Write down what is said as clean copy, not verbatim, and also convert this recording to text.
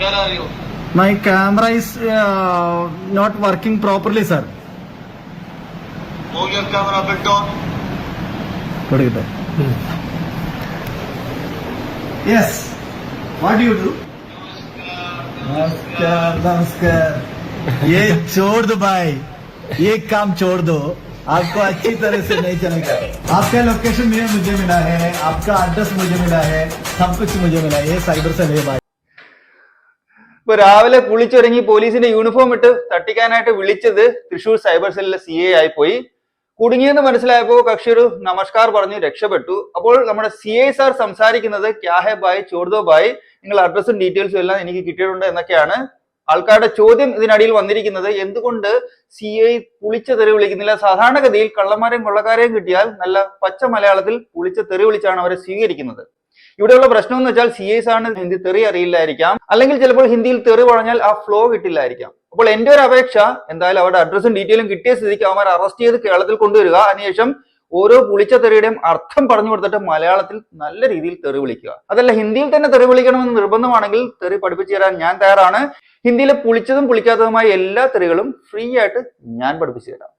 My camera is not working properly, sir. Move your camera a bit down. Yes. What do you do? नमस्कार. ये छोड़ दो भाई, ये काम छोड़ दो. आपको अच्छी तरह से नहीं चलेगा. आपका लोकेशन मुझे मिला है, आपका एड्रेस मुझे मिला है, सब कुछ मुझे मिला है. ये साइबर सेल है भाई. ഇപ്പൊ രാവിലെ കുളിച്ചൊരുങ്ങി പോലീസിന്റെ യൂണിഫോം ഇട്ട് തട്ടിക്കാനായിട്ട് വിളിച്ചത് തൃശൂർ സൈബർ സെല്ലിലെ CA ആയിപ്പോയി. കുടുങ്ങിയെന്ന് മനസ്സിലായപ്പോ കക്ഷി ഒരു നമസ്കാർ പറഞ്ഞ് രക്ഷപ്പെട്ടു. അപ്പോൾ നമ്മുടെ CA സാർ സംസാരിക്കുന്നത് ക്യാ ഹെ ബായ് ചോർദോ ബായ്, നിങ്ങൾ അഡ്രസ്സും ഡീറ്റെയിൽസും എല്ലാം എനിക്ക് കിട്ടിയിട്ടുണ്ട് എന്നൊക്കെയാണ്. ആൾക്കാരുടെ ചോദ്യം ഇതിനടിയിൽ വന്നിരിക്കുന്നത്, എന്തുകൊണ്ട് CA പുളിച്ച തെറി വിളിക്കുന്നില്ല? സാധാരണഗതിയിൽ കള്ളന്മാരെയും കൊള്ളക്കാരെയും കിട്ടിയാൽ നല്ല പച്ച മലയാളത്തിൽ പുളിച്ച തെറി വിളിച്ചാണ് അവരെ സ്വീകരിക്കുന്നത്. ഇവിടെയുള്ള പ്രശ്നം എന്ന് വെച്ചാൽ CA സാറിന് ഹിന്ദി തെറി അറിയില്ലായിരിക്കാം, അല്ലെങ്കിൽ ചിലപ്പോൾ ഹിന്ദിയിൽ തെറി പറഞ്ഞാൽ ആ ഫ്ലോ കിട്ടില്ലായിരിക്കാം. അപ്പോൾ എന്റെ ഒരു അപേക്ഷ, എന്തായാലും അവരുടെ അഡ്രസ്സും ഡീറ്റെയിലും കിട്ടിയ സ്ഥിതിക്ക് അവന്മാർ അറസ്റ്റ് ചെയ്ത് കേരളത്തിൽ കൊണ്ടുവരിക. അതിനുശേഷം ഓരോ പുളിച്ച തെറിയുടെയും അർത്ഥം പറഞ്ഞു കൊടുത്തിട്ട് മലയാളത്തിൽ നല്ല രീതിയിൽ തെറി വിളിക്കുക. അതല്ല ഹിന്ദിയിൽ തന്നെ തെറി വിളിക്കണമെന്ന് നിർബന്ധമാണെങ്കിൽ തെറി പഠിപ്പിച്ചു തരാൻ ഞാൻ തയ്യാറാണ്. ഹിന്ദിയിലെ പുളിച്ചതും പുളിക്കാത്തതുമായ എല്ലാ തെറികളും ഫ്രീ ആയിട്ട് ഞാൻ പഠിപ്പിച്ചു തരാം.